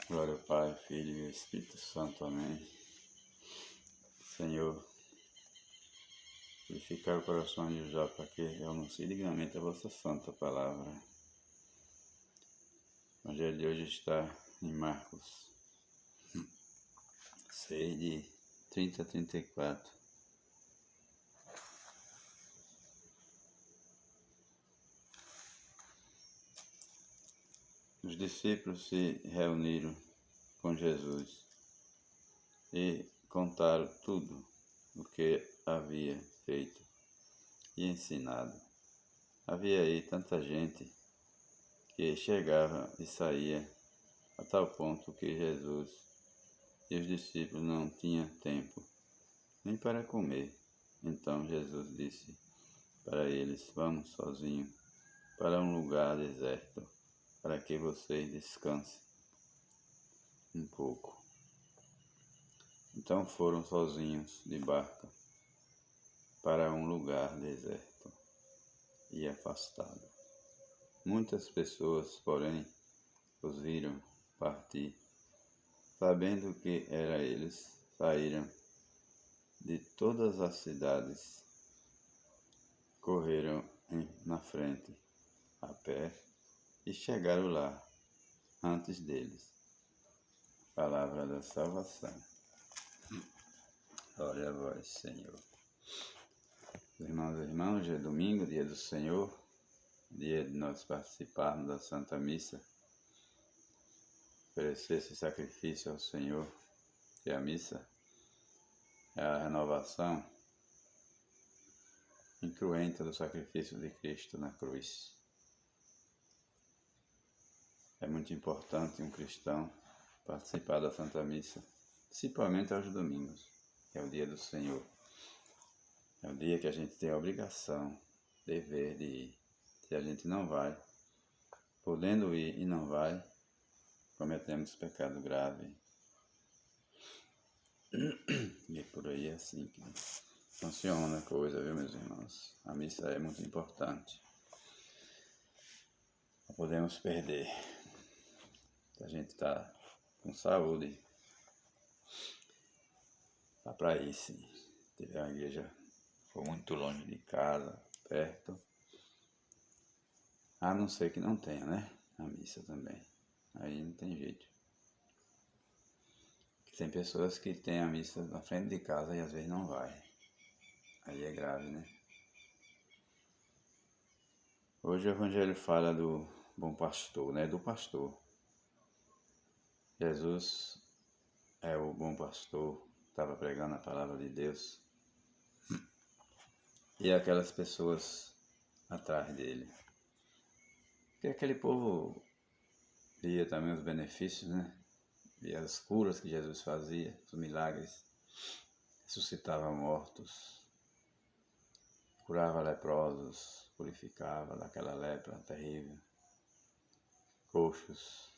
Glória ao Pai, Filho e Espírito Santo. Amém. Senhor, purificar o coração de Jó para que eu anuncie dignamente a vossa santa palavra. O Evangelho de hoje está em Marcos 6, de 30 a 34. Os discípulos se reuniram com Jesus e contaram tudo o que havia feito e ensinado. Havia aí tanta gente que chegava e saía, a tal ponto que Jesus e os discípulos não tinham tempo nem para comer. Então Jesus disse para eles: vamos sozinhos para um lugar deserto, para que vocês descansem um pouco. Então foram sozinhos de barca para um lugar deserto e afastado. Muitas pessoas, porém, os viram partir. Sabendo que era eles, saíram de todas as cidades, correram na frente, a pé, e chegaram lá antes deles. Palavra da salvação. Glória a vós, Senhor. Irmãos e irmãs, hoje é domingo, dia do Senhor, dia de nós participarmos da Santa Missa, oferecer esse sacrifício ao Senhor, que a missa é a renovação incruenta do sacrifício de Cristo na cruz. É muito importante um cristão participar da Santa Missa, principalmente aos domingos, que é o dia do Senhor. É o dia que a gente tem a obrigação, dever de ir. Se a gente não vai, podendo ir e não vai, cometemos pecado grave. E por aí é assim que funciona a coisa, viu, meus irmãos? A missa é muito importante. Não podemos perder. Se a gente está com saúde, dá para ir sim. Se tiver uma igreja for muito longe de casa, perto, a não ser que não tenha, né? A missa também. Aí não tem jeito. Tem pessoas que têm a missa na frente de casa e às vezes não vai. Aí é grave, né? Hoje o Evangelho fala do bom pastor, né? Do pastor. Jesus é o bom pastor, estava pregando a palavra de Deus. E aquelas pessoas atrás dele. Porque aquele povo via também os benefícios, né? Via as curas que Jesus fazia, os milagres. Ressuscitava mortos, curava leprosos, purificava daquela lepra terrível, coxos,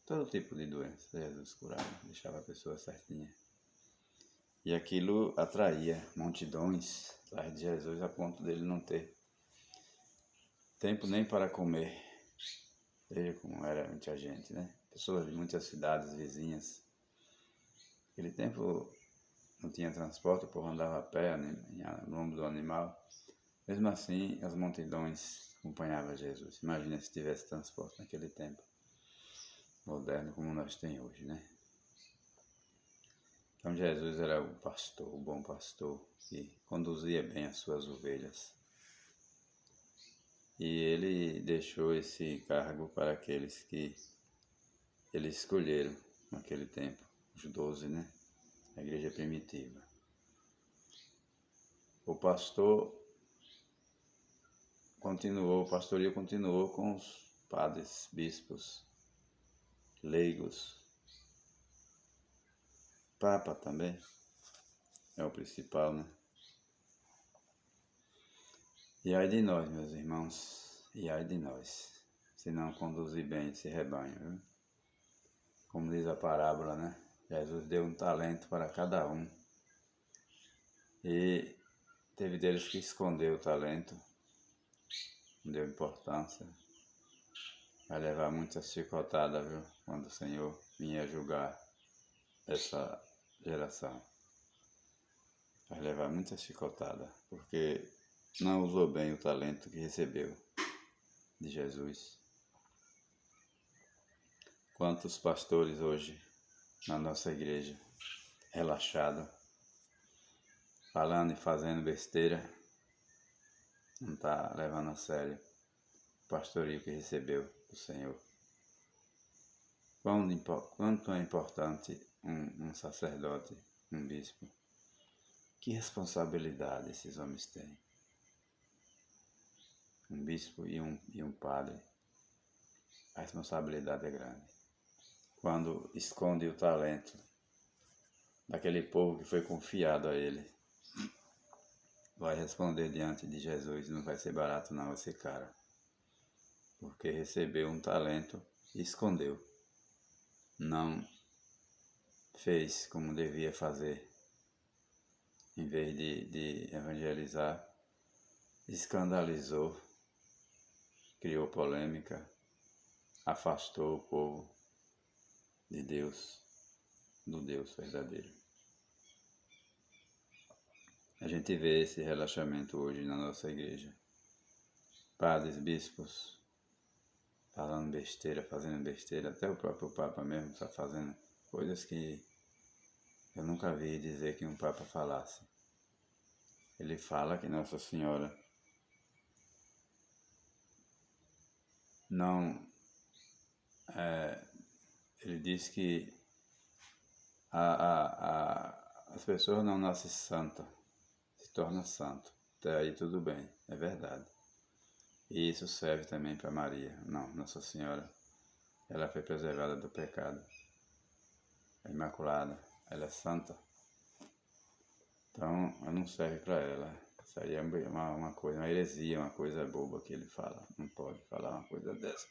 todo tipo de doença Jesus curava, deixava a pessoa certinha. E aquilo atraía multidões atrás de Jesus a ponto dele não ter tempo nem para comer. Veja como era muita gente, né? Pessoas de muitas cidades vizinhas. Naquele tempo não tinha transporte, o povo andava a pé, no lombo do animal. Mesmo assim, as multidões acompanhavam Jesus. Imagina se tivesse transporte naquele tempo moderno como nós temos hoje, né? Então Jesus era o pastor, o bom pastor, que conduzia bem as suas ovelhas. E ele deixou esse cargo para aqueles que ele escolheram naquele tempo, os 12, né? A igreja primitiva. O pastorio continuou com os padres, bispos, leigos, Papa também, é o principal, né? E ai de nós, meus irmãos, e ai de nós, se não conduzir bem esse rebanho, viu? Como diz a parábola, né? Jesus deu um talento para cada um. E teve deles que escondeu o talento, não deu importância. vai levar muita chicotada, viu? Quando o Senhor vier julgar essa geração. Vai levar muita chicotada, porque não usou bem o talento que recebeu de Jesus. Quantos pastores hoje na nossa igreja, relaxado, falando e fazendo besteira, não está levando a sério o pastoreio que recebeu do Senhor. Quanto é importante um sacerdote, um bispo. Que responsabilidade esses homens têm. Um bispo e um padre, a responsabilidade é grande. Quando esconde o talento daquele povo que foi confiado a ele, vai responder diante de Jesus, não vai ser barato não, vai ser caro. Porque recebeu um talento e escondeu. Não fez como devia fazer. Em vez de evangelizar, escandalizou, criou polêmica, afastou o povo de Deus, do Deus verdadeiro. A gente vê esse relaxamento hoje na nossa igreja. Padres, bispos, falando besteira, fazendo besteira, até o próprio Papa mesmo está fazendo coisas que eu nunca vi dizer que um Papa falasse. Ele fala que Nossa Senhora não... ele diz que as pessoas não nascem santas, se tornam santo. Até aí tudo bem, é verdade. E isso serve também para Maria. Não, Nossa Senhora, ela foi preservada do pecado. É imaculada, ela é santa. Então, não serve para ela. Isso aí é uma coisa, uma heresia, uma coisa boba que ele fala. Não pode falar uma coisa dessa.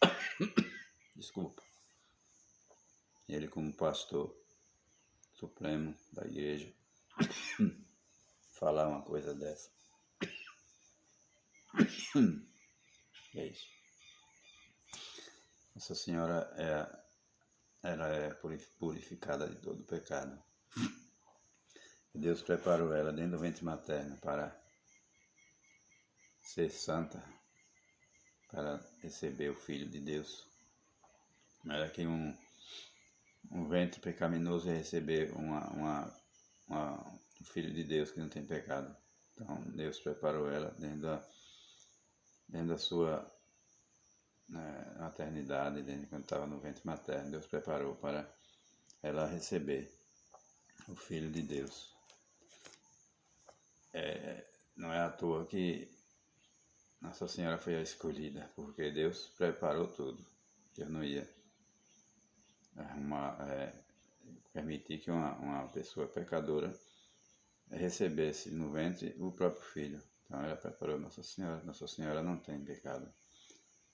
Desculpa. Ele, como pastor supremo da igreja, falar uma coisa dessa. É isso. Nossa Senhora ela é purificada de todo pecado. Deus preparou ela dentro do ventre materno para ser santa, para receber o Filho de Deus. Era que um ventre pecaminoso ia receber um Filho de Deus que não tem pecado. Então Deus preparou ela dentro da sua maternidade, quando estava no ventre materno. Deus preparou para ela receber o Filho de Deus. Não é à toa que Nossa Senhora foi a escolhida, porque Deus preparou tudo. Deus não ia permitir que uma pessoa pecadora recebesse no ventre o próprio Filho. Então ela preparou Nossa Senhora. Nossa Senhora não tem pecado.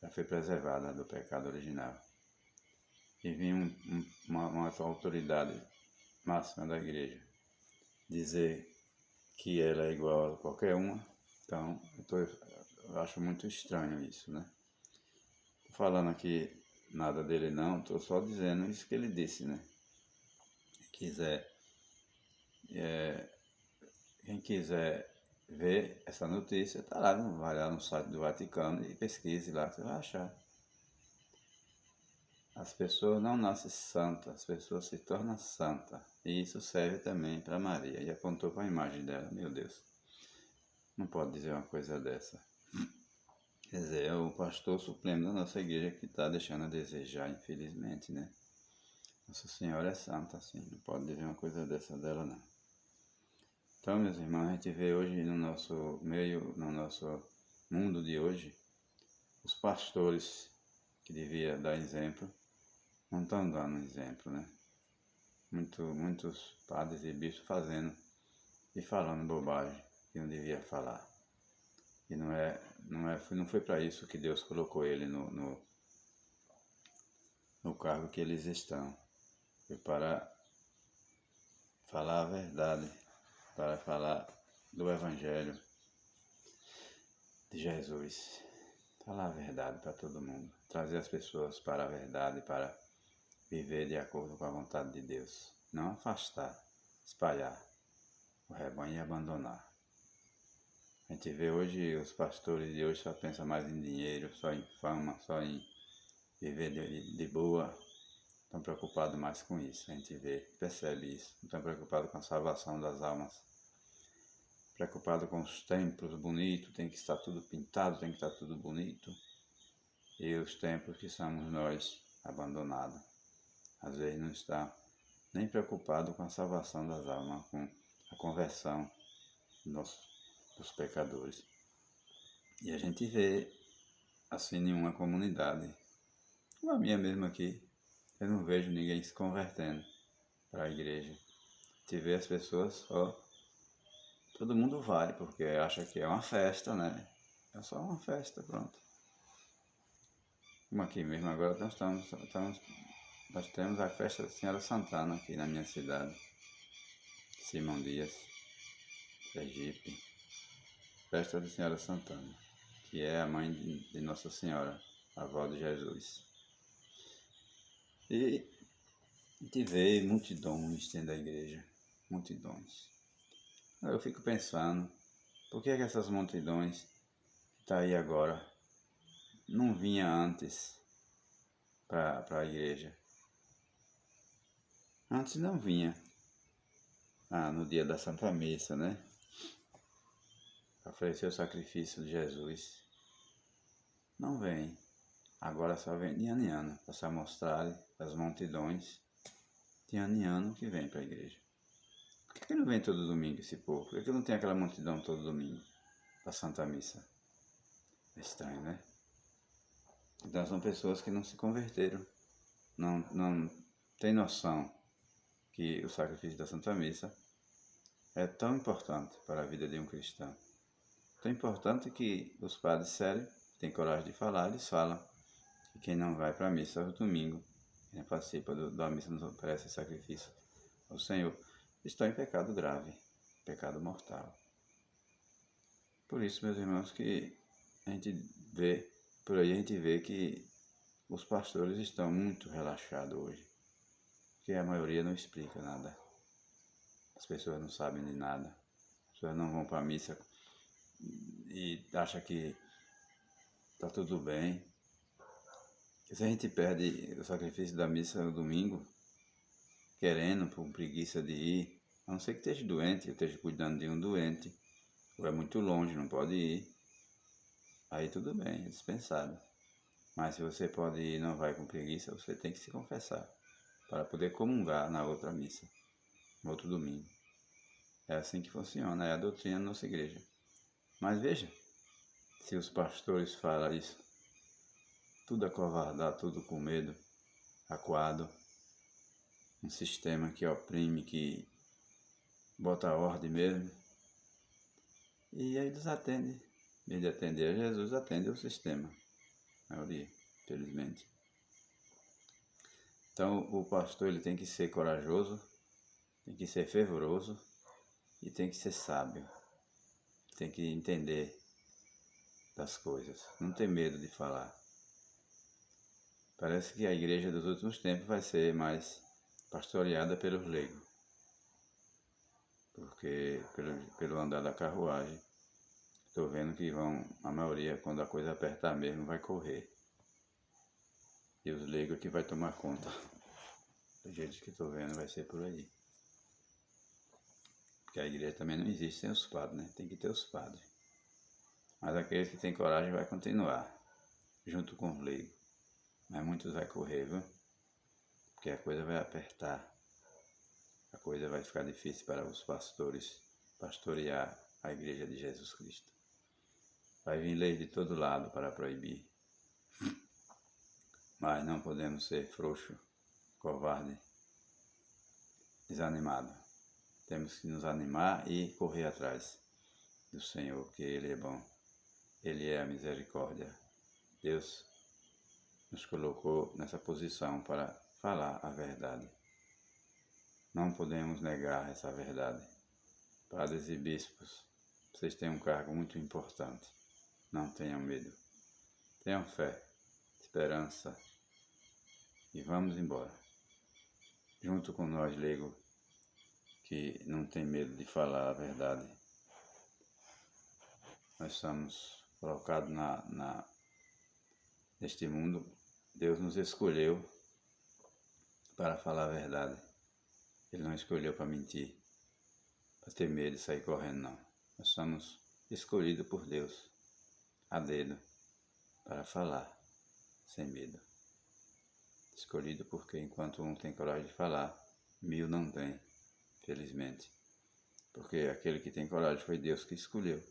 Ela foi preservada do pecado original. E vinha uma autoridade máxima da igreja dizer que ela é igual a qualquer uma. Então eu acho muito estranho isso, né? Tô falando aqui nada dele não, estou só dizendo isso que ele disse, né? Quem quiser ver essa notícia, tá lá, vai lá no site do Vaticano e pesquise lá, você vai achar. As pessoas não nascem santas, as pessoas se tornam santas. E isso serve também para Maria. E apontou para a imagem dela, meu Deus. Não pode dizer uma coisa dessa. Quer dizer, é o pastor supremo da nossa igreja que está deixando a desejar, infelizmente, né? Nossa Senhora é santa, assim, não pode dizer uma coisa dessa dela, não. Então, meus irmãos, a gente vê hoje no nosso meio, no nosso mundo de hoje, os pastores que deviam dar exemplo, não estão dando exemplo, né? Muitos padres e bispos fazendo e falando bobagem que não devia falar. E não foi para isso que Deus colocou ele no cargo que eles estão. Foi para falar a verdade, para falar do Evangelho de Jesus. falar a verdade para todo mundo, trazer as pessoas para a verdade, para viver de acordo com a vontade de Deus, não afastar, espalhar o rebanho e abandonar. A gente vê hoje, os pastores de hoje só pensam mais em dinheiro, só em fama, só em viver de boa, estão preocupados mais com isso, a gente vê, percebe isso, não estão preocupados com a salvação das almas, preocupado com os templos bonitos, tem que estar tudo pintado, tem que estar tudo bonito, e os templos que somos nós, abandonados, às vezes não está nem preocupado com a salvação das almas, com a conversão dos pecadores. E a gente vê assim em uma comunidade, como a minha mesmo aqui, eu não vejo ninguém se convertendo para a igreja. A gente vê as pessoas só, todo mundo vai, porque acha que é uma festa, né? É só uma festa, pronto. Como aqui mesmo agora nós temos a festa da Senhora Santana aqui na minha cidade, Simão Dias, Sergipe. Festa da Senhora Santana, que é a mãe de Nossa Senhora, a avó de Jesus. E a gente vê multidões dentro da igreja, multidões. Eu fico pensando, por que essas multidões que estão aí agora não vinha antes para a igreja? Antes não vinha. No dia da Santa Missa, né? Oferecer o sacrifício de Jesus. Não vem. Agora só vem de ano em ano, para se mostrar as multidões de ano em ano que vem para a igreja. Por que não vem todo domingo esse povo? Por que não tem aquela multidão todo domingo para a Santa Missa? É estranho, né? Então são pessoas que não se converteram, não têm noção que o sacrifício da Santa Missa é tão importante para a vida de um cristão. Tão importante que os padres sérios têm coragem de falar, eles falam que quem não vai para a missa no domingo, quem não participa da missa, não oferece sacrifício ao Senhor, está em pecado grave, pecado mortal. Por isso, meus irmãos, que a gente vê, por aí a gente vê que os pastores estão muito relaxados hoje, porque a maioria não explica nada. As pessoas não sabem de nada, as pessoas não vão para a missa e acham que está tudo bem. Que se a gente perde o sacrifício da missa no domingo, querendo, por preguiça de ir, a não ser que esteja doente, eu esteja cuidando de um doente, ou é muito longe, não pode ir, aí tudo bem, é dispensado. Mas se você pode ir e não vai com preguiça, você tem que se confessar, para poder comungar na outra missa, no outro domingo. É assim que funciona, é a doutrina da nossa igreja. Mas veja, se os pastores falam isso, tudo acovardado, tudo com medo, acuado, um sistema que oprime, que bota a ordem mesmo, e aí eles atendem, em vez de atender a Jesus, atende o sistema, a maioria, felizmente. Então o pastor ele tem que ser corajoso, tem que ser fervoroso e tem que ser sábio, tem que entender das coisas, não ter medo de falar. Parece que a igreja dos últimos tempos vai ser mais pastoreada pelos leigos, porque pelo andar da carruagem, estou vendo que a maioria, quando a coisa apertar mesmo, vai correr. E os leigos que vai tomar conta. Do jeito que estou vendo, vai ser por aí. Porque a igreja também não existe sem os padres, né? Tem que ter os padres. Mas aqueles que têm coragem vai continuar, junto com os leigos. Mas muitos vai correr, viu? Porque a coisa vai apertar. A coisa vai ficar difícil para os pastores pastorear a igreja de Jesus Cristo. Vai vir leis de todo lado para proibir. Mas não podemos ser frouxos, covardes, desanimados. Temos que nos animar e correr atrás do Senhor, porque Ele é bom. Ele é a misericórdia. Deus nos colocou nessa posição para falar a verdade. Não podemos negar essa verdade. Padres e bispos, vocês têm um cargo muito importante. Não tenham medo. Tenham fé, esperança e vamos embora. Junto com nós, leigo, que não tem medo de falar a verdade. Nós somos colocados neste mundo. Deus nos escolheu para falar a verdade. Ele não escolheu para mentir, para ter medo de sair correndo, não. Nós somos escolhidos por Deus, a dedo, para falar, sem medo. Escolhido porque enquanto um tem coragem de falar, 1000 não tem, felizmente. Porque aquele que tem coragem foi Deus que escolheu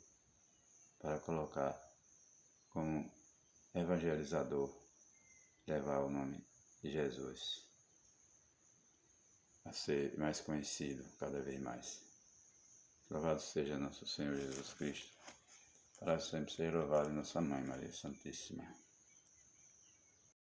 para colocar como evangelizador, levar o nome de Jesus a ser mais conhecido cada vez mais. Louvado seja nosso Senhor Jesus Cristo, para sempre ser louvado nossa Mãe Maria Santíssima.